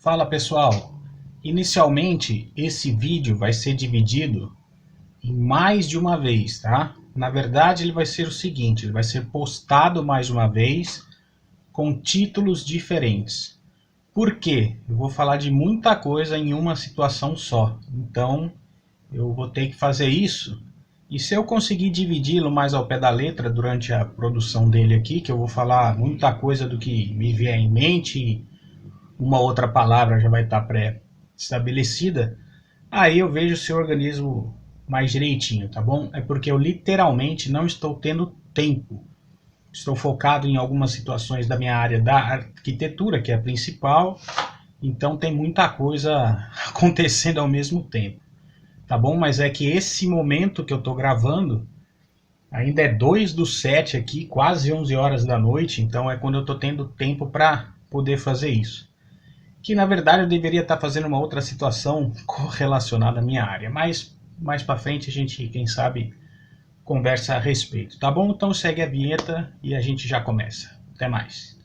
Fala pessoal, inicialmente esse vídeo vai ser dividido em mais de uma vez, tá? Na verdade ele vai ser o seguinte, ele vai ser postado mais uma vez com títulos diferentes. Por quê? Eu vou falar de muita coisa em uma situação só, então eu vou ter que fazer isso. E se eu conseguir dividi-lo mais ao pé da letra durante a produção dele aqui, que eu vou falar muita coisa do que me vier em mente, uma outra palavra já vai estar pré-estabelecida, aí eu vejo o seu organismo mais direitinho, tá bom? É porque eu literalmente não estou tendo tempo. Estou focado em algumas situações da minha área da arquitetura, que é a principal, então tem muita coisa acontecendo ao mesmo tempo, tá bom? Mas é que esse momento que eu estou gravando ainda é 2/7 aqui, quase 11 horas da noite, então é quando eu estou tendo tempo para poder fazer isso. Que na verdade eu deveria estar fazendo uma outra situação correlacionada à minha área, mas mais para frente a gente, quem sabe, conversa a respeito, tá bom? Então segue a vinheta e a gente já começa. Até mais.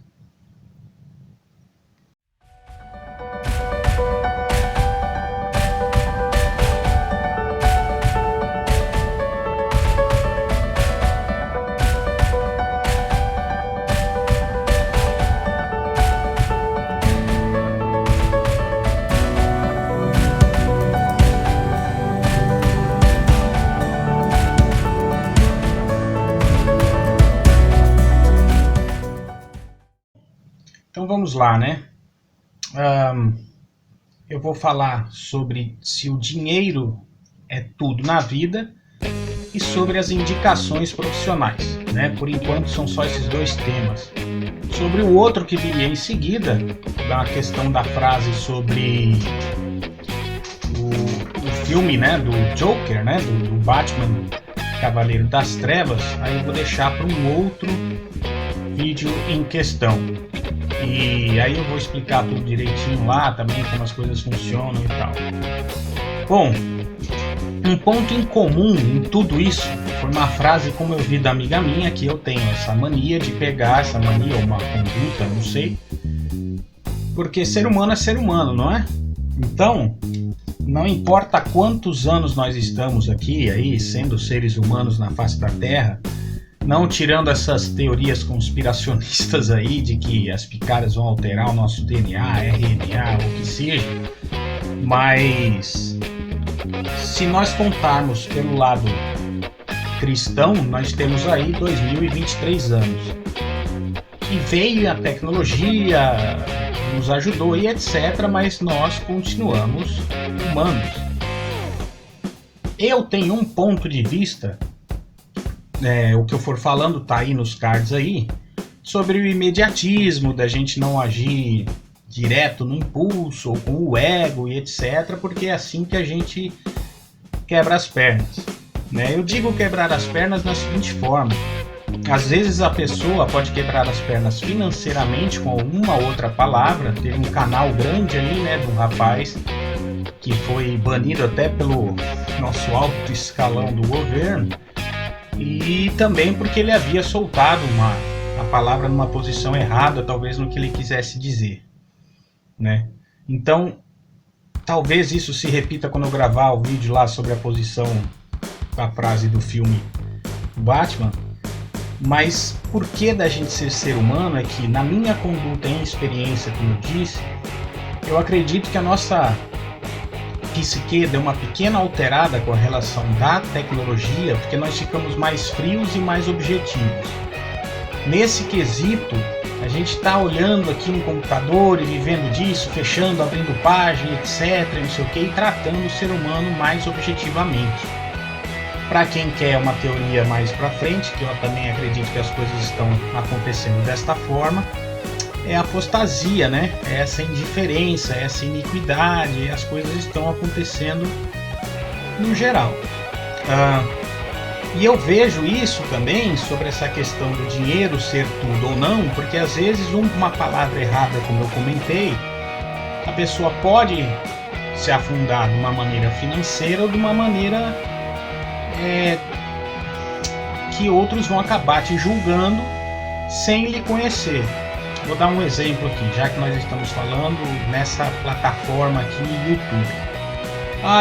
Então vamos lá, né? Eu vou falar sobre se o dinheiro é tudo na vida e sobre as indicações profissionais, né? Por enquanto são só esses dois temas. Sobre o outro que viria em seguida, da questão da frase sobre o filme, né, do Joker, né, do Batman Cavaleiro das Trevas, aí eu vou deixar para um outro vídeo em questão. E aí eu vou explicar tudo direitinho lá também, como as coisas funcionam e tal. Bom, um ponto em comum em tudo isso foi uma frase, como eu vi da amiga minha, que eu tenho essa mania de pegar, essa mania ou uma conduta, não sei, porque ser humano é ser humano, não é? Então, não importa quantos anos nós estamos aqui, aí, sendo seres humanos na face da Terra, não tirando essas teorias conspiracionistas aí de que as picaras vão alterar o nosso DNA, RNA, ou o que seja, mas se nós contarmos pelo lado cristão, nós temos aí 2023 anos. E veio a tecnologia, nos ajudou e etc, mas nós continuamos humanos. Eu tenho um ponto de vista, o que eu for falando tá aí nos cards aí, sobre o imediatismo, da gente não agir direto no impulso ou com o ego e etc, porque é assim que a gente quebra as pernas, né? Eu digo quebrar as pernas da seguinte forma: às vezes a pessoa pode quebrar as pernas financeiramente com alguma outra palavra. Teve um canal grande aí, né, de um rapaz que foi banido até pelo nosso alto escalão do governo, e também porque ele havia soltado a palavra numa posição errada, talvez no que ele quisesse dizer, né? Então, talvez isso se repita quando eu gravar o vídeo lá sobre a posição da frase do filme Batman. Mas por que da gente ser humano é que, na minha conduta e experiência, como eu disse, eu acredito que a nossa psique deu uma pequena alterada com a relação da tecnologia, porque nós ficamos mais frios e mais objetivos. Nesse quesito, a gente está olhando aqui no computador e vivendo disso, fechando, abrindo página, etc, não sei o que, e tratando o ser humano mais objetivamente. Para quem quer uma teoria mais para frente, que eu também acredito que as coisas estão acontecendo desta forma, é a apostasia, né? É essa indiferença, essa iniquidade, as coisas estão acontecendo no geral. E eu vejo isso também sobre essa questão do dinheiro ser tudo ou não, porque às vezes uma palavra errada, como eu comentei, a pessoa pode se afundar de uma maneira financeira ou de uma maneira que outros vão acabar te julgando sem lhe conhecer. Vou dar um exemplo aqui, já que nós estamos falando nessa plataforma aqui, YouTube.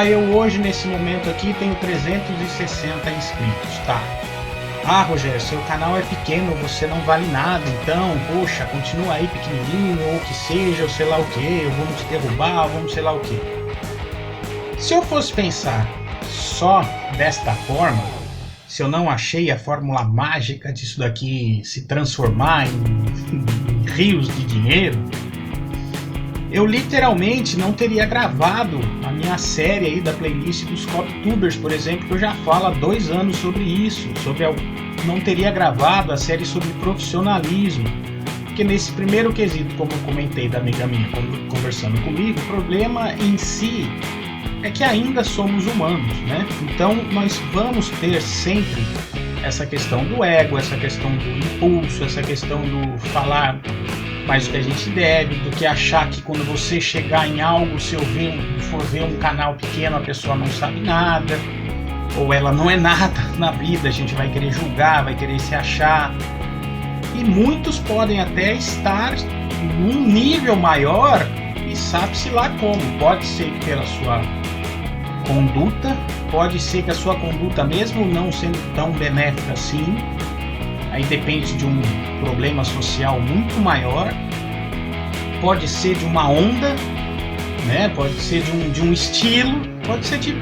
Eu hoje, nesse momento aqui, tenho 360 inscritos, tá? Rogério, seu canal é pequeno, você não vale nada, então, poxa, continua aí pequenininho, ou que seja, ou sei lá o que, vamos te derrubar, vamos sei lá o que. Se eu fosse pensar só desta forma, se eu não achei a fórmula mágica disso daqui se transformar em rios de dinheiro, eu literalmente não teria gravado a minha série aí da playlist dos CopTubers, por exemplo, que eu já falo há 2 anos sobre isso, não teria gravado a série sobre profissionalismo, porque nesse primeiro quesito, como eu comentei da amiga minha conversando comigo, o problema em si é que ainda somos humanos, né? Então nós vamos ter sempre essa questão do ego, essa questão do impulso, essa questão do falar mais do que a gente deve, do que achar que quando você chegar em algo, se eu for ver um canal pequeno, a pessoa não sabe nada, ou ela não é nada na vida, a gente vai querer julgar, vai querer se achar. E muitos podem até estar num nível maior e sabe-se lá como. Pode ser pela sua conduta, pode ser que a sua conduta, mesmo não sendo tão benéfica assim, aí depende de um problema social muito maior, pode ser de uma onda, né? Pode ser de um estilo, pode ser de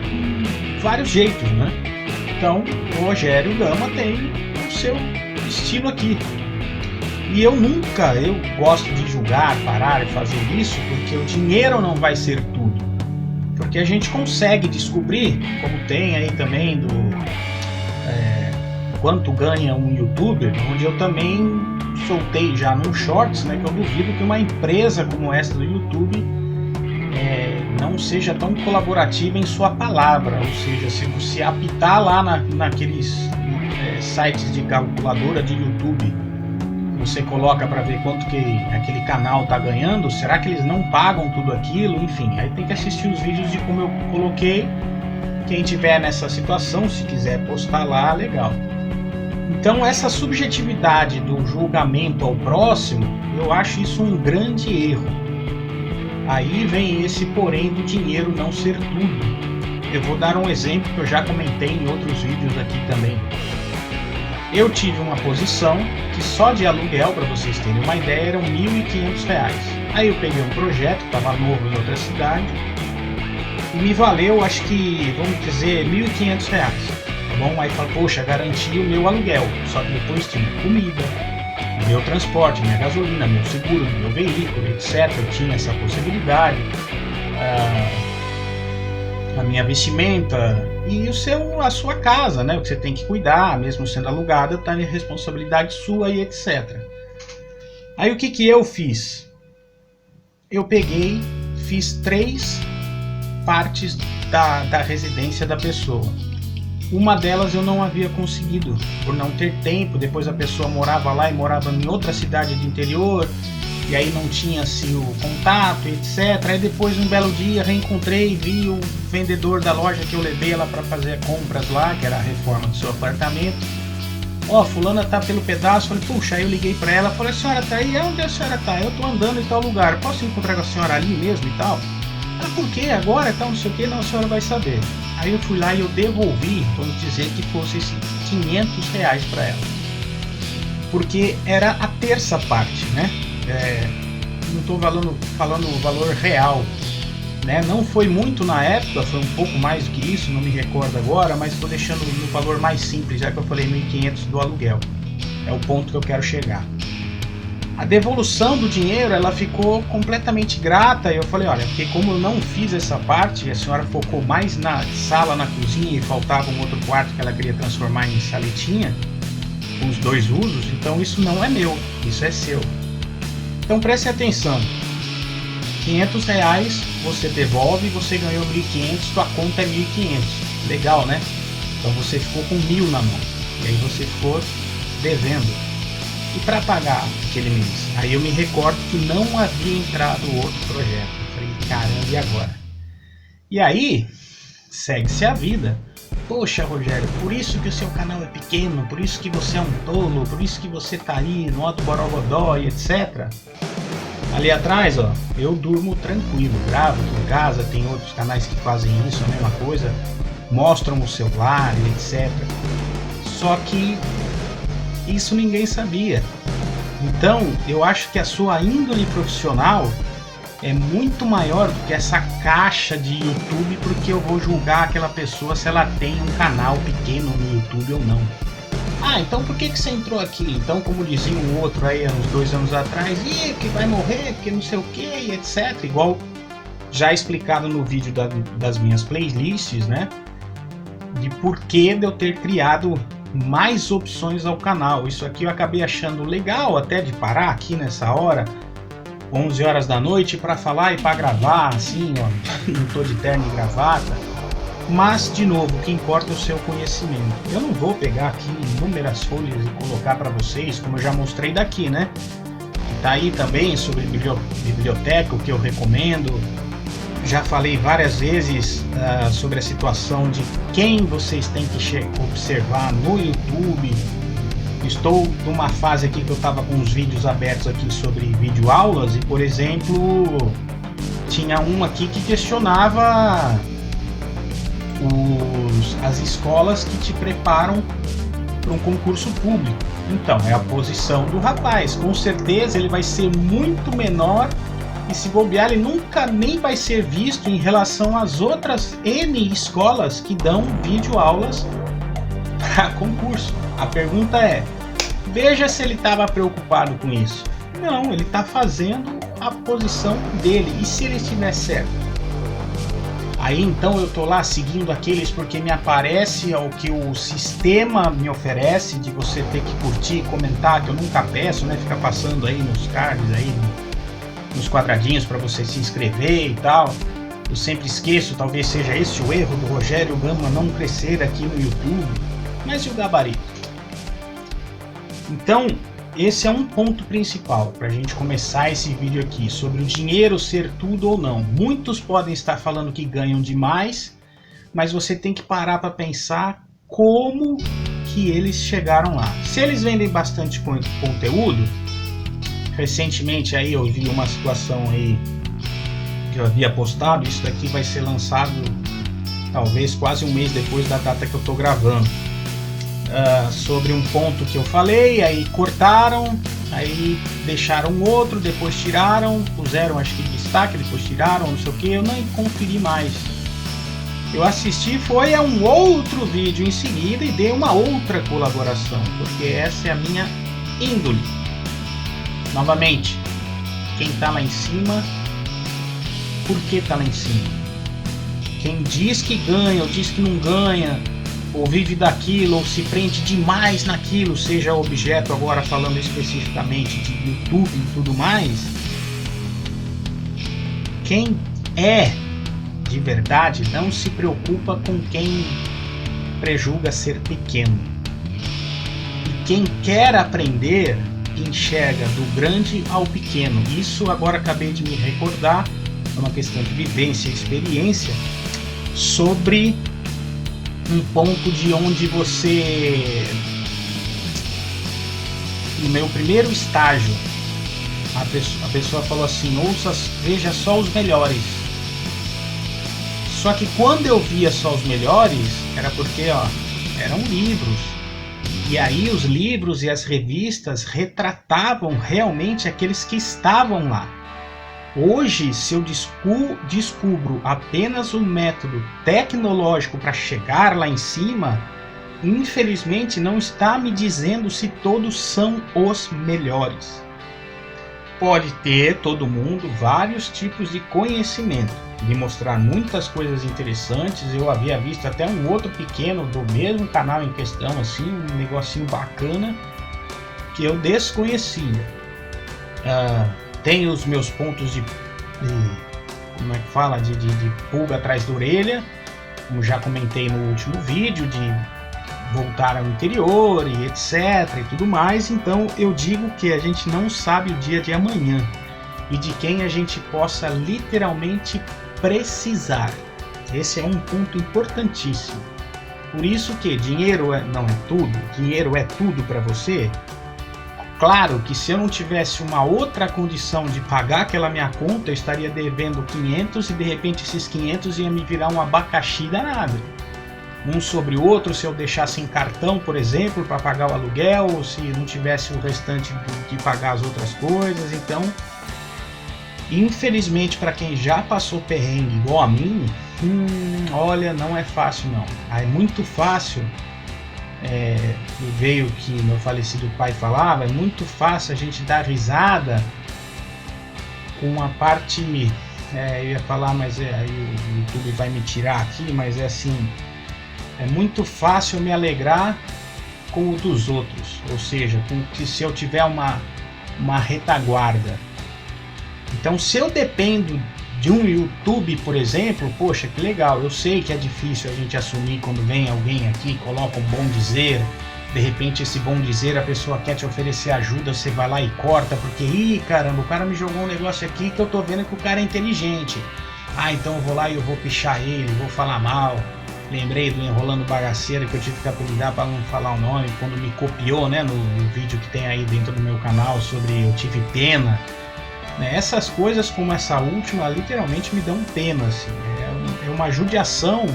vários jeitos, né? Então o Rogério Gama tem o seu estilo aqui. E eu gosto de julgar, parar e fazer isso, porque o dinheiro não vai ser tudo. Porque a gente consegue descobrir, como tem aí também quanto ganha um youtuber, onde eu também soltei já no Shorts, né, que eu duvido que uma empresa como essa do YouTube não seja tão colaborativa em sua palavra, ou seja, se você apitar lá naqueles sites de calculadora de YouTube, você coloca para ver quanto que aquele canal está ganhando, será que eles não pagam tudo aquilo? Enfim, aí tem que assistir os vídeos de como eu coloquei. Quem tiver nessa situação, se quiser postar lá, legal. Então essa subjetividade do julgamento ao próximo, eu acho isso um grande erro. Aí vem esse porém do dinheiro não ser tudo. Eu vou dar um exemplo que eu já comentei em outros vídeos aqui também. Eu tive uma posição que só de aluguel, para vocês terem uma ideia, eram R$ 1.500. Aí eu peguei um projeto, estava novo em outra cidade, e me valeu, acho que, vamos dizer, R$ 1.500. Tá bom? Aí fala, poxa, garanti o meu aluguel, só que depois tinha comida, meu transporte, minha gasolina, meu seguro, meu veículo, etc. Eu tinha essa possibilidade, a minha vestimenta e a sua casa, né? O que você tem que cuidar, mesmo sendo alugada, tá em responsabilidade sua e etc. Aí o que eu fiz? Eu peguei, fiz 3 partes da residência da pessoa. Uma delas eu não havia conseguido, por não ter tempo. Depois a pessoa morava lá e morava em outra cidade do interior, e aí não tinha assim o contato, etc. Aí depois, um belo dia, reencontrei, vi o vendedor da loja que eu levei ela para fazer compras lá, que era a reforma do seu apartamento. Fulana tá pelo pedaço. Falei, puxa, aí eu liguei para ela, falei, a senhora tá aí? Onde a senhora tá? Eu tô andando em tal lugar, posso encontrar com a senhora ali mesmo e tal? Por quê? Agora e tal, não sei o que, não, a senhora vai saber. Aí eu fui lá e eu devolvi, vamos dizer que fosse R$500 para ela. Porque era a terça parte, né? Não estou falando o valor real, né? Não foi muito na época, foi um pouco mais do que isso, não me recordo agora, mas estou deixando no valor mais simples, já que eu falei 1.500 do aluguel. É o ponto que eu quero chegar. A devolução do dinheiro, ela ficou completamente grata. Eu falei, olha, porque como eu não fiz essa parte, a senhora focou mais na sala, na cozinha, e faltava um outro quarto que ela queria transformar em saletinha, com os 2 usos, então isso não é meu, isso é seu. Então preste atenção, R$500 você devolve, você ganhou 1.500, sua conta é 1.500, legal, né? Então você ficou com 1.000 na mão, e aí você ficou devendo. E para pagar aquele mês? Aí eu me recordo que não havia entrado outro projeto. Eu falei, caramba, e agora? E aí, segue-se a vida. Poxa, Rogério, por isso que o seu canal é pequeno, por isso que você é um tolo, por isso que você tá aí no alto borogodó e etc. Ali atrás, ó, eu durmo tranquilo, gravo aqui em casa, tem outros canais que fazem isso, a mesma coisa, mostram o celular e etc. Só que isso ninguém sabia. Então, eu acho que a sua índole profissional é muito maior do que essa caixa de YouTube, porque eu vou julgar aquela pessoa se ela tem um canal pequeno no YouTube ou não. Ah, então por que você entrou aqui? Então, como dizia um outro aí há uns 2 anos atrás, que vai morrer, porque não sei o que, etc. Igual já explicado no vídeo das minhas playlists, né? De por que de eu ter criado mais opções ao canal. Isso aqui eu acabei achando legal até de parar aqui nessa hora, 11 horas da noite, para falar e para gravar, assim, ó, não tô de terno e gravata. Mas, de novo, o que importa é o seu conhecimento. Eu não vou pegar aqui inúmeras folhas e colocar para vocês, como eu já mostrei daqui, né? Tá aí também sobre biblioteca, o que eu recomendo. Já falei várias vezes sobre a situação de quem vocês têm que observar no YouTube. Estou numa fase aqui que eu estava com os vídeos abertos aqui sobre videoaulas e, por exemplo, tinha um aqui que questionava as escolas que te preparam para um concurso público. Então, é a posição do rapaz. Com certeza ele vai ser muito menor e, se bobear, ele nunca nem vai ser visto em relação às outras N escolas que dão videoaulas para concurso. A pergunta é, veja se ele estava preocupado com isso. Não, ele está fazendo a posição dele. E se ele estiver certo? Aí então eu tô lá seguindo aqueles porque me aparece o que o sistema me oferece, de você ter que curtir e comentar, que eu nunca peço, né? Fica passando aí nos cards, aí nos quadradinhos para você se inscrever e tal. Eu sempre esqueço, talvez seja esse o erro do Rogério Gama não crescer aqui no YouTube. Mas e o gabarito? Então, esse é um ponto principal para a gente começar esse vídeo aqui, sobre o dinheiro ser tudo ou não. Muitos podem estar falando que ganham demais, mas você tem que parar para pensar como que eles chegaram lá. Se eles vendem bastante conteúdo, recentemente aí eu vi uma situação aí que eu havia postado, isso daqui vai ser lançado talvez quase um mês depois da data que eu estou gravando. Sobre um ponto que eu falei, aí cortaram, aí deixaram outro, depois tiraram, puseram acho que destaque, depois tiraram, não sei o que, eu nem conferi mais. Eu assisti foi a um outro vídeo em seguida e dei uma outra colaboração, porque essa é a minha índole. Novamente, quem tá lá em cima, por que tá lá em cima? Quem diz que ganha ou diz que não ganha, ou vive daquilo, ou se prende demais naquilo, seja objeto, agora falando especificamente de YouTube e tudo mais, quem é de verdade não se preocupa com quem prejulga ser pequeno. E quem quer aprender, enxerga do grande ao pequeno. Isso agora acabei de me recordar, é uma questão de vivência e experiência, sobre um ponto de onde você, no meu primeiro estágio, a pessoa falou assim, veja só os melhores. Só que quando eu via só os melhores, era porque eram livros, e aí os livros e as revistas retratavam realmente aqueles que estavam lá. Hoje, se eu descubro apenas um método tecnológico para chegar lá em cima, infelizmente não está me dizendo se todos são os melhores. Pode ter todo mundo vários tipos de conhecimento, de mostrar muitas coisas interessantes. Eu havia visto até um outro pequeno do mesmo canal em questão, assim, um negocinho bacana que eu desconhecia. Tem os meus pontos de como é que fala, de pulga atrás da orelha, como já comentei no último vídeo, de voltar ao interior e etc e tudo mais. Então eu digo que a gente não sabe o dia de amanhã e de quem a gente possa literalmente precisar. Esse é um ponto importantíssimo. Por isso que dinheiro não é tudo, dinheiro é tudo para você. Claro que se eu não tivesse uma outra condição de pagar aquela minha conta, eu estaria devendo 500 e de repente esses 500 ia me virar um abacaxi danado. Um sobre o outro, se eu deixasse em cartão, por exemplo, para pagar o aluguel, ou se não tivesse o restante de pagar as outras coisas. Então, infelizmente, para quem já passou perrengue igual a mim, olha, não é fácil não. É muito fácil, veio o que meu falecido pai falava, é muito fácil a gente dar risada com a parte, eu ia falar, mas aí o YouTube vai me tirar aqui, mas é assim, é muito fácil me alegrar com o dos outros, ou seja, com que se eu tiver uma retaguarda. Então, se eu dependo de um YouTube, por exemplo, poxa, que legal, eu sei que é difícil a gente assumir quando vem alguém aqui, coloca um bom dizer, de repente esse bom dizer, a pessoa quer te oferecer ajuda, você vai lá e corta, porque, caramba, o cara me jogou um negócio aqui que eu tô vendo que o cara é inteligente. Então eu vou lá e eu vou pichar ele, vou falar mal. Lembrei do Enrolando Bagaceiro, que eu tive que apelidar para não falar o nome, quando me copiou, né, no vídeo que tem aí dentro do meu canal sobre Eu Tive Pena. Essas coisas como essa última literalmente me dão pena, assim. É uma judiação.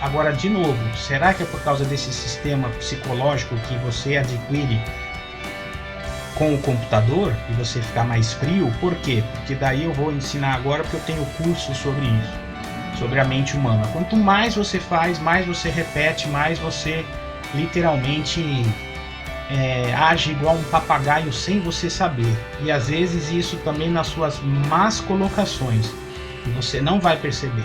Agora, de novo, será que é por causa desse sistema psicológico que você adquire com o computador e você ficar mais frio? Por quê? Porque daí eu vou ensinar agora, porque eu tenho curso sobre isso, sobre a mente humana. Quanto mais você faz, mais você repete, mais você literalmente age igual um papagaio sem você saber. E às vezes isso também nas suas más colocações, que você não vai perceber.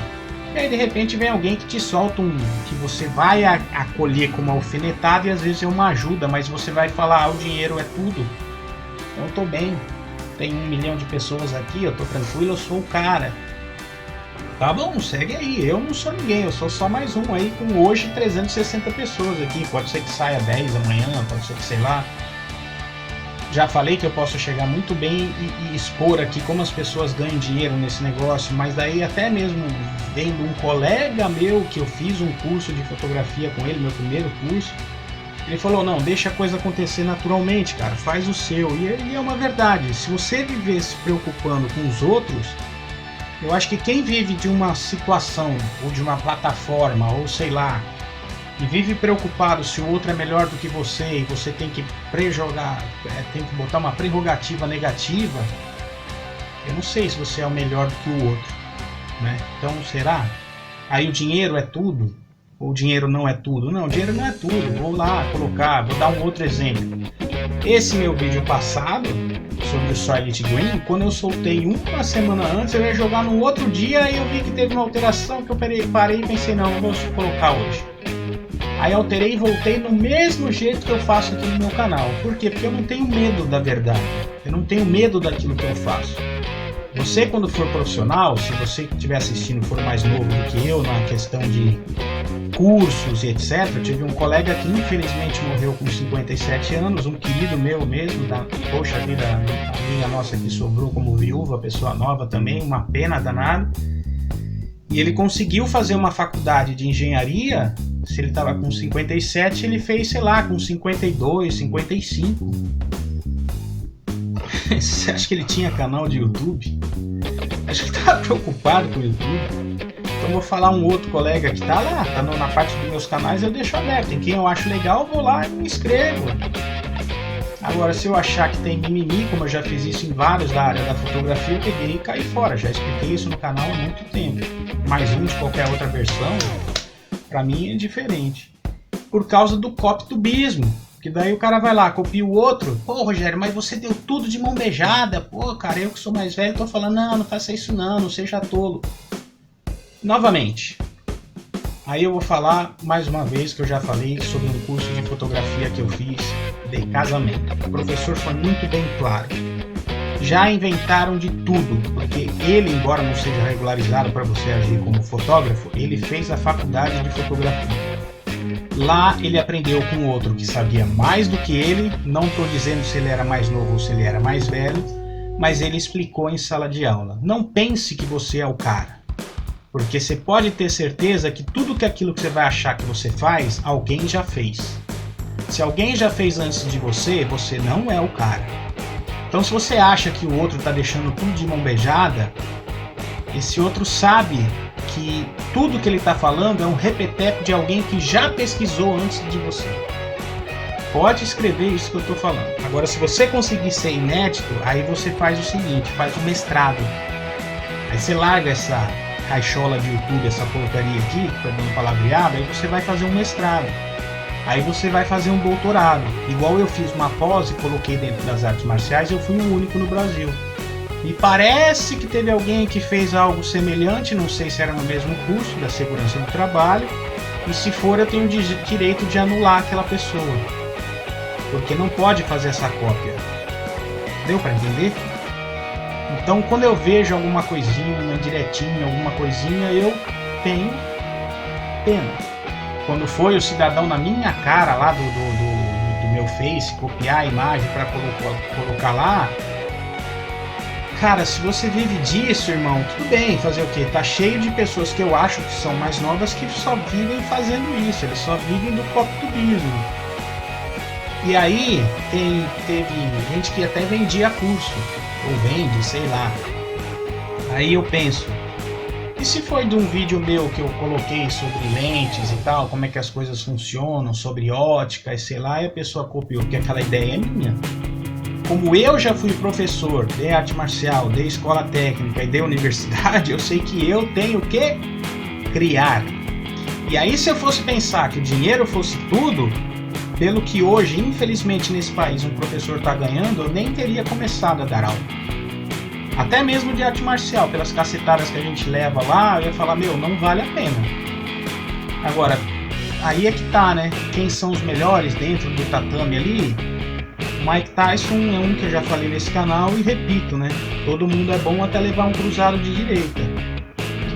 E aí de repente vem alguém que te solta que você vai acolher com uma alfinetada, e às vezes é uma ajuda, mas você vai falar, o dinheiro é tudo. Então eu tô bem, tem 1 milhão de pessoas aqui, eu tô tranquilo, eu sou o cara. Tá bom, segue aí, eu não sou ninguém, eu sou só mais um aí com hoje 360 pessoas aqui, pode ser que saia 10 amanhã, pode ser que sei lá. Já falei que eu posso chegar muito bem e expor aqui como as pessoas ganham dinheiro nesse negócio, mas daí até mesmo vendo um colega meu que eu fiz um curso de fotografia com ele, meu primeiro curso, ele falou, não, deixa a coisa acontecer naturalmente, cara, faz o seu. E é uma verdade, se você viver se preocupando com os outros, eu acho que quem vive de uma situação, ou de uma plataforma, ou sei lá, e vive preocupado se o outro é melhor do que você, e você tem que tem que botar uma prerrogativa negativa, eu não sei se você é o melhor do que o outro, né? Então, será? Aí o dinheiro é tudo? Ou o dinheiro não é tudo? Não, o dinheiro não é tudo. Vou lá colocar, vou dar um outro exemplo. Esse meu vídeo passado, sobre o Silent Green, quando eu soltei uma semana antes, eu ia jogar no outro dia e eu vi que teve uma alteração que eu parei e pensei, não, vou colocar hoje. Aí alterei e voltei no mesmo jeito que eu faço aqui no meu canal. Por quê? Porque eu não tenho medo da verdade. Eu não tenho medo daquilo que eu faço. Você, quando for profissional, se você que estiver assistindo for mais novo do que eu na questão de cursos e etc. Eu tive um colega que infelizmente morreu com 57 anos, um querido meu mesmo, poxa vida, a minha nossa que sobrou como viúva, pessoa nova também, uma pena danada. E ele conseguiu fazer uma faculdade de engenharia. Se ele estava com 57, ele fez, sei lá, com 52, 55. Você acha que ele tinha canal de YouTube? Acho que ele estava preocupado com o YouTube. Então vou falar um outro colega que tá lá, tá na parte dos meus canais, eu deixo aberto. Em quem eu acho legal, eu vou lá e me inscrevo. Agora, se eu achar que tem mimimi, como eu já fiz isso em vários da área da fotografia, eu peguei e caí fora. Já expliquei isso no canal há muito tempo. Mais um de qualquer outra versão, pra mim é diferente. Por causa do copy-tubismo. Que daí o cara vai lá, copia o outro. Pô, Rogério, mas você deu tudo de mão beijada. Pô, cara, eu que sou mais velho tô falando, não faça isso não seja tolo. Novamente, aí eu vou falar mais uma vez que eu já falei sobre um curso de fotografia que eu fiz de casamento. O professor foi muito bem claro. Já inventaram de tudo, porque ele, embora não seja regularizado para você agir como fotógrafo, ele fez a faculdade de fotografia. Lá ele aprendeu com outro que sabia mais do que ele, não estou dizendo se ele era mais novo ou se ele era mais velho, mas ele explicou em sala de aula. Não pense que você é o cara. Porque você pode ter certeza que tudo que aquilo que você vai achar que você faz, alguém já fez. Se alguém já fez antes de você, você não é o cara. Então se você acha que o outro está deixando tudo de mão beijada, esse outro sabe que tudo que ele está falando é um repeteco de alguém que já pesquisou antes de você. Pode escrever isso que eu estou falando. Agora, se você conseguir ser inédito, aí você faz o seguinte, faz um mestrado. Aí você larga essa caixola de YouTube, essa porcaria aqui, perdão o palavreado, aí você vai fazer um mestrado. Aí você vai fazer um doutorado. Igual eu fiz uma pós e coloquei dentro das artes marciais, eu fui o único no Brasil. E parece que teve alguém que fez algo semelhante, não sei se era no mesmo curso da segurança do trabalho, e se for eu tenho direito de anular aquela pessoa, porque não pode fazer essa cópia. Deu para entender? Então quando eu vejo alguma coisinha, uma indiretinha, alguma coisinha, eu tenho pena. Quando foi o cidadão na minha cara lá do meu Face, copiar a imagem para colocar lá, cara, se você vive disso, irmão, tudo bem, fazer o quê? Tá cheio de pessoas que eu acho que são mais novas que só vivem fazendo isso, eles só vivem do copo-tubismo. E aí teve gente que até vendia curso, ou vende, sei lá. Aí eu penso, e se foi de um vídeo meu que eu coloquei sobre lentes e tal, como é que as coisas funcionam, sobre ótica e sei lá, e a pessoa copiou, que aquela ideia é minha. Como eu já fui professor de arte marcial, de escola técnica e de universidade, eu sei que eu tenho que criar. E aí se eu fosse pensar que o dinheiro fosse tudo, pelo que hoje, infelizmente, nesse país um professor está ganhando, eu nem teria começado a dar aula. Até mesmo de arte marcial, pelas cacetadas que a gente leva lá, eu ia falar, meu, não vale a pena. Agora, aí é que tá, né? Quem são os melhores dentro do tatame ali? Mike Tyson é um que eu já falei nesse canal e repito, né? Todo mundo é bom até levar um cruzado de direita.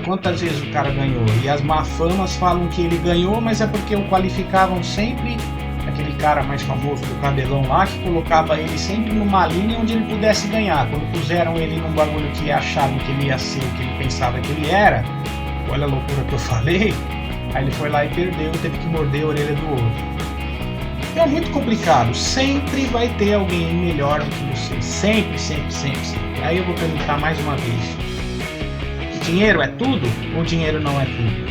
Quantas vezes o cara ganhou? E as má famas falam que ele ganhou, mas é porque o qualificavam sempre, aquele cara mais famoso do cabelão lá, que colocava ele sempre numa linha onde ele pudesse ganhar. Quando puseram ele num bagulho que achavam que ele ia ser o que ele pensava que ele era, olha a loucura que eu falei, aí ele foi lá e perdeu, teve que morder a orelha do outro. É muito complicado, sempre vai ter alguém melhor do que você, sempre. Aí eu vou perguntar mais uma vez, dinheiro é tudo ou dinheiro não é tudo?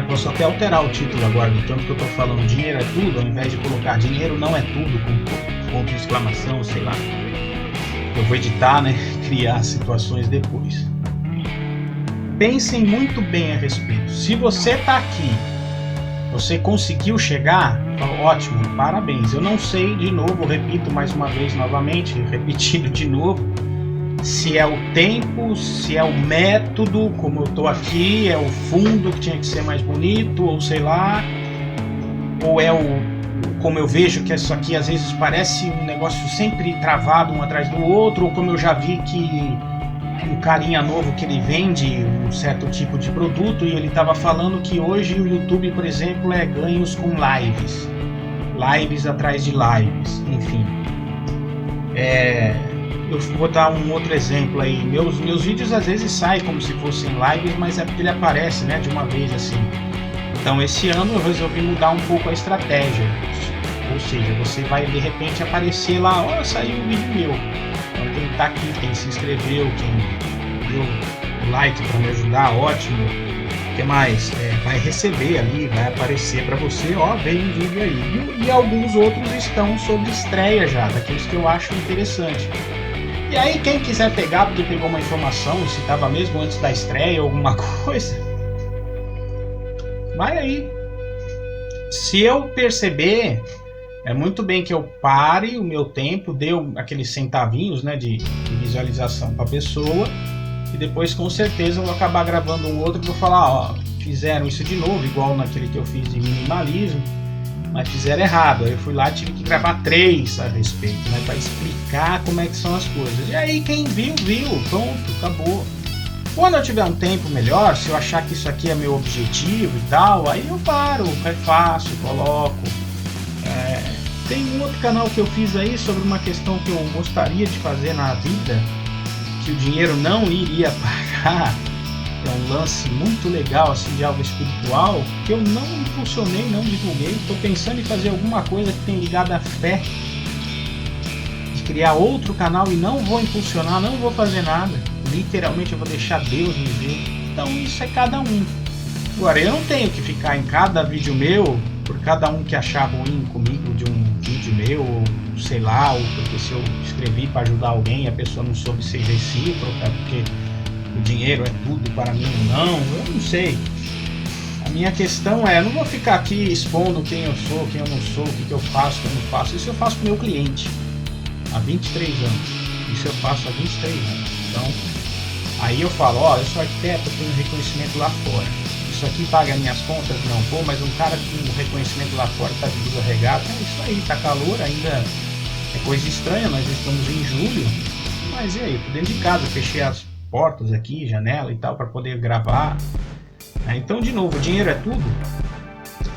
Posso até alterar o título agora, do tanto que eu tô falando dinheiro é tudo, ao invés de colocar dinheiro não é tudo, com ponto de exclamação, sei lá. Eu vou editar, né, criar situações depois. Pensem muito bem a respeito, se você tá aqui, você conseguiu chegar, ótimo, parabéns. Eu não sei, de novo, repito mais uma vez, novamente, repetindo de novo, se é o tempo, se é o método, como eu tô aqui, é o fundo que tinha que ser mais bonito, ou sei lá, ou é como eu vejo que isso aqui às vezes parece um negócio sempre travado um atrás do outro, ou como eu já vi que um carinha novo que ele vende um certo tipo de produto e ele estava falando que hoje o YouTube, por exemplo, é ganhos com lives atrás de lives, enfim. Eu vou dar um outro exemplo aí. Meus vídeos às vezes saem como se fossem lives, mas é porque ele aparece, né, de uma vez assim. Então esse ano eu resolvi mudar um pouco a estratégia. Ou seja, você vai de repente aparecer lá, ó, saiu um vídeo meu. Então quem tá aqui, quem se inscreveu, quem deu o like para me ajudar, ótimo. O que mais? Vai receber ali, vai aparecer para você, ó, veio um vídeo aí. E alguns outros estão sob estreia já, daqueles que eu acho interessante. E aí quem quiser pegar porque pegou uma informação, se estava mesmo antes da estreia ou alguma coisa, vai aí. Se eu perceber, é muito bem que eu pare o meu tempo, dê aqueles centavinhos, né, de visualização para a pessoa, e depois com certeza eu vou acabar gravando um outro e vou falar, ó, fizeram isso de novo, igual naquele que eu fiz de minimalismo, mas fizeram errado. Aí eu fui lá e tive que gravar 3 a respeito, né, para explicar como é que são as coisas. E aí quem viu, pronto, acabou. Quando eu tiver um tempo melhor, se eu achar que isso aqui é meu objetivo e tal, aí eu paro, refaço, coloco. Tem um outro canal que eu fiz aí sobre uma questão que eu gostaria de fazer na vida, que o dinheiro não iria pagar, é um lance muito legal assim de algo espiritual, que eu não impulsionei, não divulguei. Estou pensando em fazer alguma coisa que tenha ligado à fé, de criar outro canal, e não vou impulsionar, não vou fazer nada. Literalmente eu vou deixar Deus me ver. Então isso é cada um. Agora, eu não tenho que ficar em cada vídeo meu, por cada um que achar ruim comigo de um vídeo meu, ou sei lá, ou porque se eu escrevi para ajudar alguém e a pessoa não soube ser recíproca, porque o dinheiro é tudo para mim ou não, eu não sei. A minha questão é, eu não vou ficar aqui expondo quem eu sou, quem eu não sou, o que eu faço, o que eu não faço. Isso eu faço com o meu cliente há 23 anos. Isso eu faço há 23 anos. Então, aí eu falo, ó, eu sou arquiteto, eu tenho reconhecimento lá fora. Isso aqui paga minhas contas? Não, pô, mas um cara com reconhecimento lá fora tá de blusa regata, é isso aí, tá calor, ainda é coisa estranha, nós estamos em julho, mas e aí, tô dentro de casa, fechei as portas aqui, janela e tal, para poder gravar. Então, de novo, o dinheiro é tudo?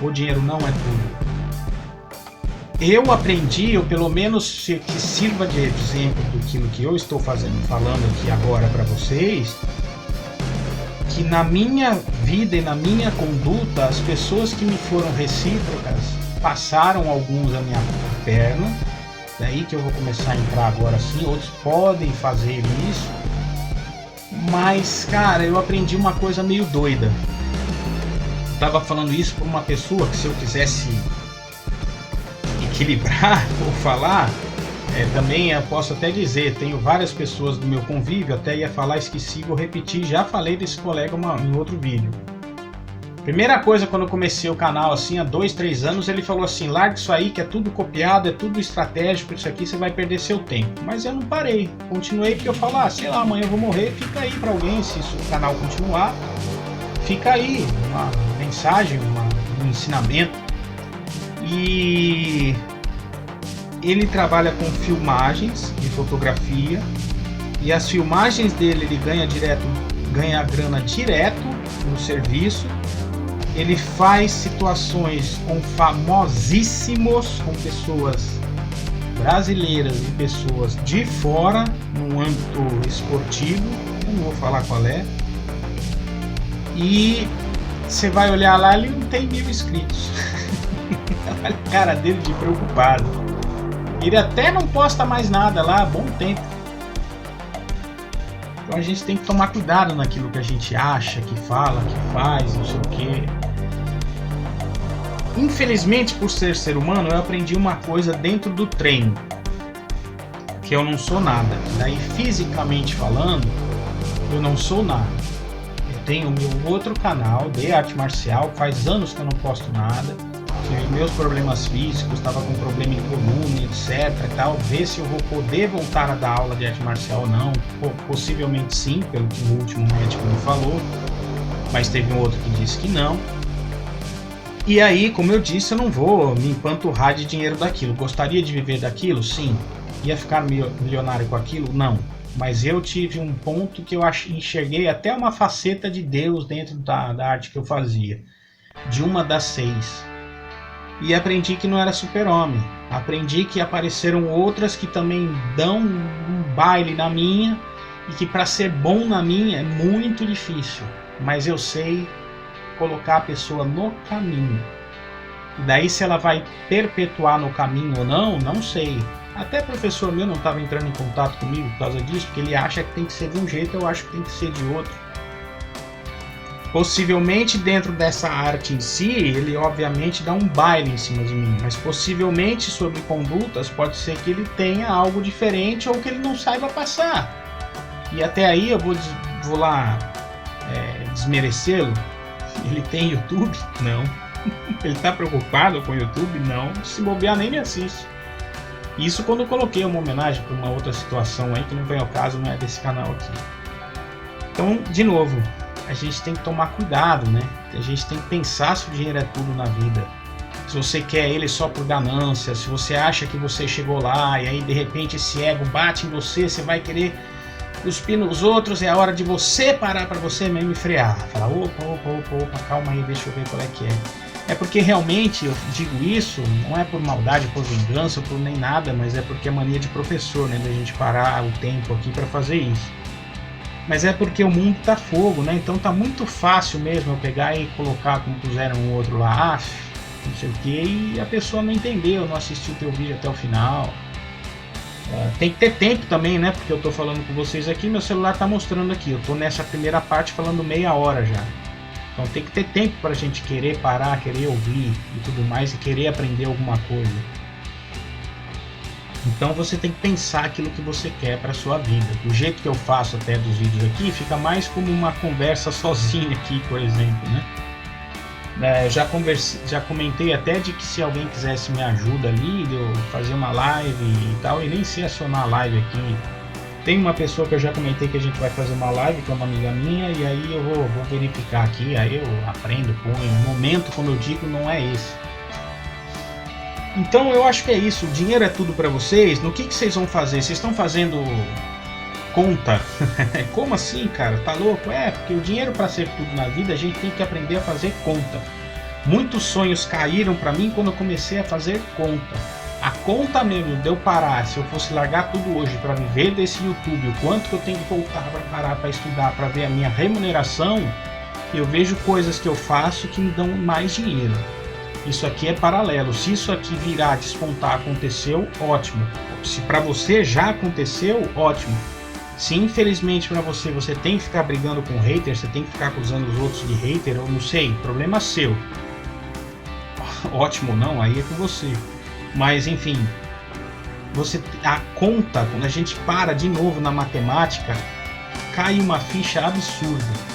O dinheiro não é tudo. Eu aprendi, ou pelo menos que sirva de exemplo do que eu estou falando aqui agora para vocês, que na minha vida e na minha conduta, as pessoas que me foram recíprocas passaram alguns a minha perna, daí que eu vou começar a entrar agora sim, outros podem fazer isso, mas cara, eu aprendi uma coisa meio doida. Eu tava falando isso para uma pessoa que, se eu quisesse equilibrar ou falar, também eu posso até dizer, tenho várias pessoas do meu convívio, até ia falar, esqueci, vou repetir, já falei desse colega em outro vídeo. Primeira coisa, quando eu comecei o canal assim, há 2, 3 anos, ele falou assim, larga isso aí que é tudo copiado, é tudo estratégico, isso aqui você vai perder seu tempo. Mas eu não parei, continuei, porque eu falo, sei lá, amanhã eu vou morrer, fica aí para alguém, se o canal continuar, fica aí, uma mensagem, um ensinamento. E ele trabalha com filmagens de fotografia, e as filmagens dele ele ganha grana direto no serviço. Ele faz situações com famosíssimos, com pessoas brasileiras e pessoas de fora, no âmbito esportivo, eu não vou falar qual é. E você vai olhar lá, ele não tem 1000 inscritos. Olha a cara dele de preocupado. Ele até não posta mais nada lá há bom tempo. Então a gente tem que tomar cuidado naquilo que a gente acha, que fala, que faz, não sei o quê. Infelizmente, por ser humano, eu aprendi uma coisa dentro do treino, que eu não sou nada. Daí, fisicamente falando, eu não sou nada. Eu tenho o meu outro canal de arte marcial, faz anos que eu não posto nada. Tive meus problemas físicos, estava com problema em coluna, etc. Tal. Ver se eu vou poder voltar a dar aula de arte marcial ou não. Possivelmente sim, pelo que o último médico me falou, mas teve um outro que disse que não. E aí, como eu disse, eu não vou me empanturrar de dinheiro daquilo. Gostaria de viver daquilo? Sim. Ia ficar milionário com aquilo? Não. Mas eu tive um ponto que eu enxerguei até uma faceta de Deus dentro da arte que eu fazia, de uma das 6. E aprendi que não era super-homem. Aprendi que apareceram outras que também dão um baile na minha, e que para ser bom na minha é muito difícil. Mas eu sei colocar a pessoa no caminho. E daí, se ela vai perpetuar no caminho ou não, não sei. Até professor meu não estava entrando em contato comigo por causa disso, porque ele acha que tem que ser de um jeito, eu acho que tem que ser de outro. Possivelmente dentro dessa arte em si, ele obviamente dá um baile em cima de mim, mas possivelmente sobre condutas pode ser que ele tenha algo diferente ou que ele não saiba passar. E até aí eu vou lá desmerecê-lo. Ele tem YouTube? Não. Ele tá preocupado com o YouTube? Não. Se bobear, nem me assiste. Isso quando eu coloquei uma homenagem para uma outra situação aí, que não vem ao caso, não é desse canal aqui. Então, de novo, a gente tem que tomar cuidado, né? A gente tem que pensar se o dinheiro é tudo na vida. Se você quer ele só por ganância, se você acha que você chegou lá e aí de repente esse ego bate em você, você vai querer cuspir nos outros, é a hora de você parar para você mesmo e frear. Falar, opa, calma aí, deixa eu ver qual é que é. É porque realmente eu digo isso, não é por maldade, por vingança, por nem nada, mas é porque é mania de professor, né? Da gente parar o tempo aqui para fazer isso. Mas é porque o mundo tá fogo, né? Então tá muito fácil mesmo eu pegar e colocar como puseram o outro lá, não sei o que, e a pessoa não entendeu, não assistiu o teu vídeo até o final. Tem que ter tempo também, né? Porque eu tô falando com vocês aqui, meu celular tá mostrando aqui. Eu tô nessa primeira parte falando meia hora já. Então tem que ter tempo pra gente querer parar, querer ouvir e tudo mais, e querer aprender alguma coisa. Então você tem que pensar aquilo que você quer para sua vida. Do jeito que eu faço até dos vídeos aqui, fica mais como uma conversa sozinha aqui, por exemplo, né? Já comentei até de que se alguém quisesse me ajuda ali, de eu fazer uma live e tal, e nem sei acionar a live aqui. Tem uma pessoa que eu já comentei que a gente vai fazer uma live, que é uma amiga minha, e aí eu vou verificar aqui, aí eu aprendo, ponho. O momento, como eu digo, não é esse. Então eu acho que é isso, o dinheiro é tudo para vocês. No que vocês vão fazer? Vocês estão fazendo conta? Como assim, cara? Tá louco? Porque o dinheiro, para ser tudo na vida, a gente tem que aprender a fazer conta. Muitos sonhos caíram para mim quando eu comecei a fazer conta. A conta mesmo de eu parar, se eu fosse largar tudo hoje para viver desse YouTube, o quanto que eu tenho que voltar para parar para estudar, para ver a minha remuneração, eu vejo coisas que eu faço que me dão mais dinheiro. Isso aqui é paralelo. Se isso aqui virar, despontar, aconteceu, ótimo. Se para você já aconteceu, ótimo. Se infelizmente para você tem que ficar brigando com hater, você tem que ficar acusando os outros de hater, eu não sei, problema seu. Ótimo não, aí é com você. Mas enfim, a conta, quando a gente para de novo na matemática, cai uma ficha absurda.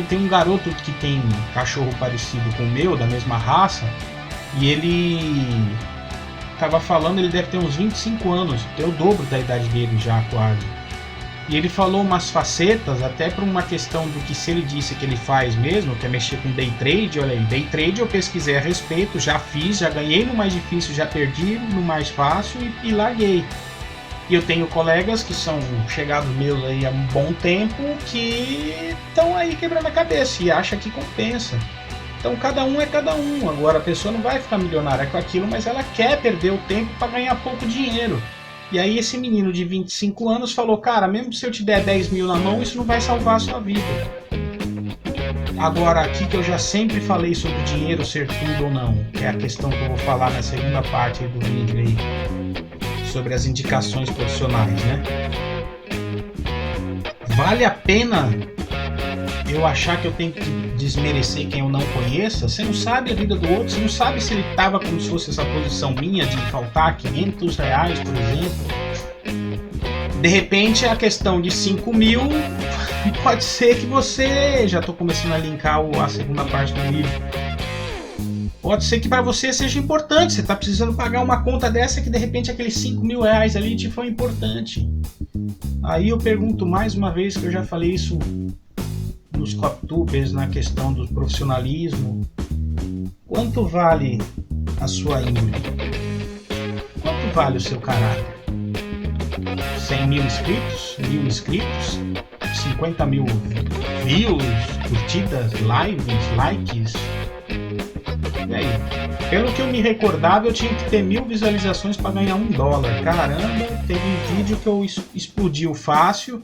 Tem um garoto que tem um cachorro parecido com o meu, da mesma raça, e ele tava falando, ele deve ter uns 25 anos, tem o dobro da idade dele já quase. E ele falou umas facetas, até por uma questão do que se ele disse que ele faz mesmo, que é mexer com day trade. Olha aí, day trade eu pesquisei a respeito, já fiz, já ganhei no mais difícil, já perdi no mais fácil e larguei. E eu tenho colegas que são chegados meus aí há um bom tempo que estão aí quebrando a cabeça e acham que compensa. Então cada um é cada um. Agora a pessoa não vai ficar milionária com aquilo, mas ela quer perder o tempo para ganhar pouco dinheiro. E aí esse menino de 25 anos falou, cara, mesmo se eu te der 10 mil na mão, isso não vai salvar a sua vida. Agora aqui que eu já sempre falei sobre dinheiro ser tudo ou não, que é a questão que eu vou falar na segunda parte do vídeo aí, sobre as indicações profissionais, né? Vale a pena eu achar que eu tenho que desmerecer quem eu não conheça? Você não sabe a vida do outro, você não sabe se ele estava como se fosse essa posição minha de faltar R$500, por exemplo. De repente a questão de 5 mil pode ser que você, já estou começando a linkar a segunda parte do vídeo, pode ser que para você seja importante, você está precisando pagar uma conta dessa que de repente aqueles 5 mil reais ali te foi importante. Aí eu pergunto mais uma vez, que eu já falei isso nos coptubers, na questão do profissionalismo, quanto vale a sua índole? Quanto vale o seu caráter? 100 mil inscritos? 1000 inscritos? 50 mil views, curtidas, lives, likes? E aí? Pelo que eu me recordava, eu tinha que ter 1000 visualizações para ganhar $1. Caramba, teve vídeo que eu explodiu fácil.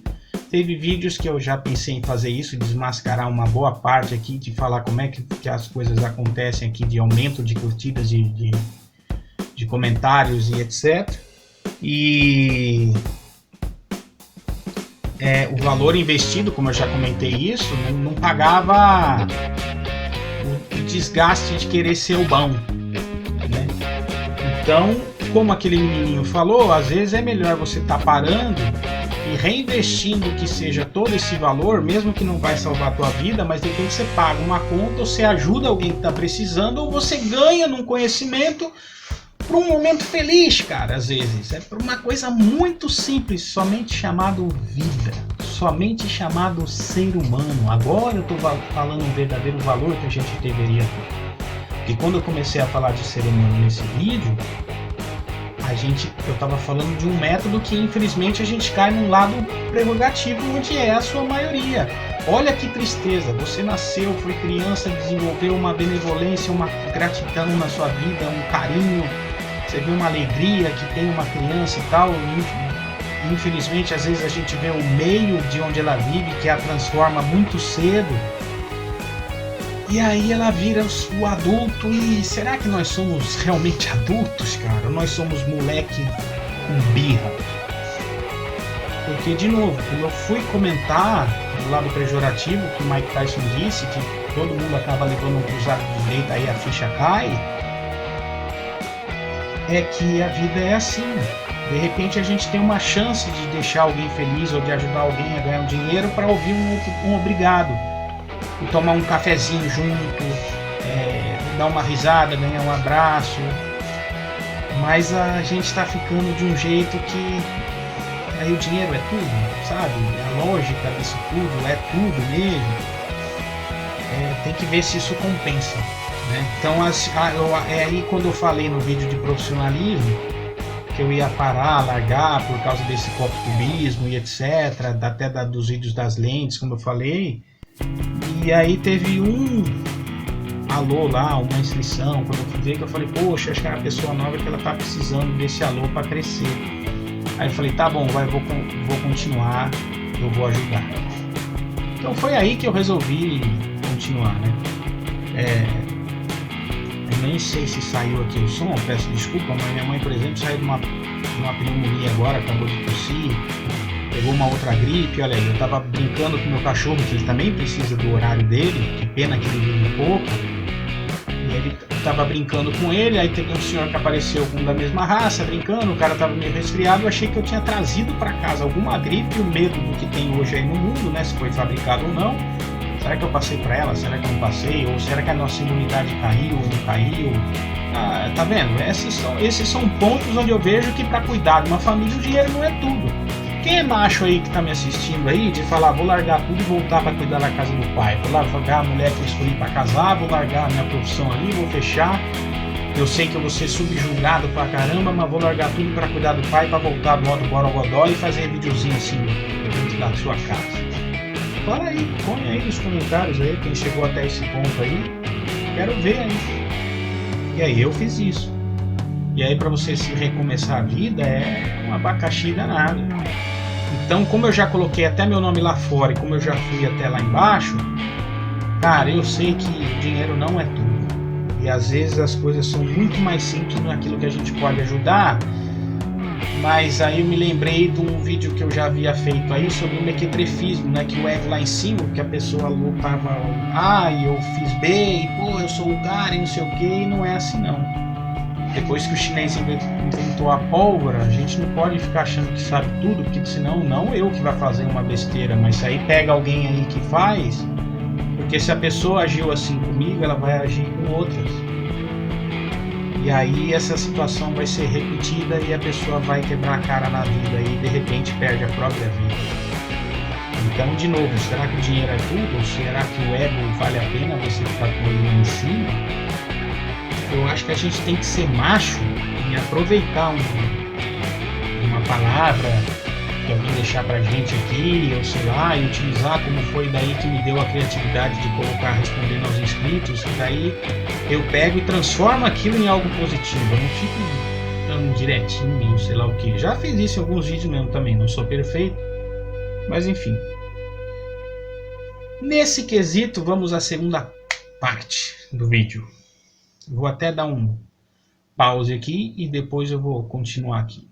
Teve vídeos que eu já pensei em fazer isso, desmascarar uma boa parte aqui, de falar como é que as coisas acontecem aqui, de aumento de curtidas, de comentários e etc. E o valor investido, como eu já comentei isso, não pagava o desgaste de querer ser o bom, né? Então, como aquele menininho falou, às vezes é melhor você estar parando e reinvestindo que seja todo esse valor, mesmo que não vai salvar a tua vida, mas de repente você paga uma conta, ou você ajuda alguém que está precisando, ou você ganha num conhecimento para um momento feliz, cara. Às vezes é por uma coisa muito simples, somente chamado vida, somente chamado ser humano. Agora eu estou falando um verdadeiro valor que a gente deveria ter. E quando eu comecei a falar de ser humano nesse vídeo, eu estava falando de um método que infelizmente a gente cai num lado prerrogativo, onde é a sua maioria. Olha que tristeza, você nasceu, foi criança, desenvolveu uma benevolência, uma gratidão na sua vida, um carinho, você vê uma alegria que tem uma criança e tal, infelizmente, às vezes a gente vê o meio de onde ela vive, que a transforma muito cedo. E aí ela vira o adulto. E será que nós somos realmente adultos, cara? Ou nós somos moleque com birra? Porque, de novo, como eu fui comentar do lado pejorativo, que o Mike Tyson disse, que todo mundo acaba levando um cruzado de direita, aí a ficha cai, é que a vida é assim. De repente a gente tem uma chance de deixar alguém feliz ou de ajudar alguém a ganhar um dinheiro para ouvir um obrigado. E tomar um cafezinho junto, dar uma risada, ganhar um abraço. Mas a gente está ficando de um jeito que aí o dinheiro é tudo, sabe? A lógica disso tudo é tudo mesmo. Tem que ver se isso compensa, né? Então é aí quando eu falei no vídeo de profissionalismo que eu ia parar, largar por causa desse coptubismo e etc, até dos vídeos das lentes, como eu falei. E aí teve um alô lá, uma inscrição, quando eu fui ver, que eu falei, poxa, acho que é uma pessoa nova que ela tá precisando desse alô para crescer. Aí eu falei, tá bom, vou continuar, eu vou ajudar. Então foi aí que eu resolvi continuar, né? Eu nem sei se saiu aqui o som, peço desculpa, mas minha mãe, por exemplo, saiu de uma pneumonia agora, acabou de tossir, pegou uma outra gripe. Olha aí, eu tava brincando com o meu cachorro, que ele também precisa do horário dele, que pena que ele vive pouco. E ele tava brincando com ele, aí teve um senhor que apareceu com da mesma raça, brincando, o cara tava meio resfriado, eu achei que eu tinha trazido para casa alguma gripe, o medo do que tem hoje aí no mundo, né, se foi fabricado ou não. Será que eu passei para ela? Será que eu não passei? Ou será que a nossa imunidade caiu ou não caiu? Tá vendo? Esses são pontos onde eu vejo que para cuidar de uma família o dinheiro não é tudo. Quem é macho aí que tá me assistindo aí, de falar, vou largar tudo e voltar para cuidar da casa do pai, vou largar a mulher que eu escolhi para casar, vou largar a minha profissão ali, vou fechar, eu sei que eu vou ser subjugado pra caramba, mas vou largar tudo para cuidar do pai, para voltar do modo Borogodó e fazer videozinho assim dentro da sua casa. Fala aí, põe aí nos comentários aí, quem chegou até esse ponto aí, quero ver aí. E aí eu fiz isso. E aí para você se recomeçar a vida é um abacaxi danado. Então, como eu já coloquei até meu nome lá fora e como eu já fui até lá embaixo, cara, eu sei que dinheiro não é tudo. E às vezes as coisas são muito mais simples naquilo que a gente pode ajudar. Mas aí eu me lembrei de um vídeo que eu já havia feito aí sobre o mequetrefismo, né? Que o ego lá em cima, que a pessoa lutava, eu fiz B, e pô, eu sou o cara e não sei o que, e não é assim não. Depois que o chinês inventou a pólvora, a gente não pode ficar achando que sabe tudo, porque senão não eu que vai fazer uma besteira, mas se aí pega alguém aí que faz, porque se a pessoa agiu assim comigo, ela vai agir com outras. E aí essa situação vai ser repetida e a pessoa vai quebrar a cara na vida e de repente perde a própria vida. Então, de novo, será que o dinheiro é tudo? Ou será que o ego vale a pena você ficar com ele em cima? Eu acho que a gente tem que ser macho e aproveitar uma palavra que alguém deixar pra gente aqui, ou sei lá, e utilizar, como foi daí que me deu a criatividade de colocar respondendo aos inscritos, que daí eu pego e transformo aquilo em algo positivo. Eu não fico dando direitinho, sei lá o que. Já fiz isso em alguns vídeos mesmo também, não sou perfeito, mas enfim. Nesse quesito, vamos à segunda parte do vídeo. Vou até dar um pause aqui e depois eu vou continuar aqui.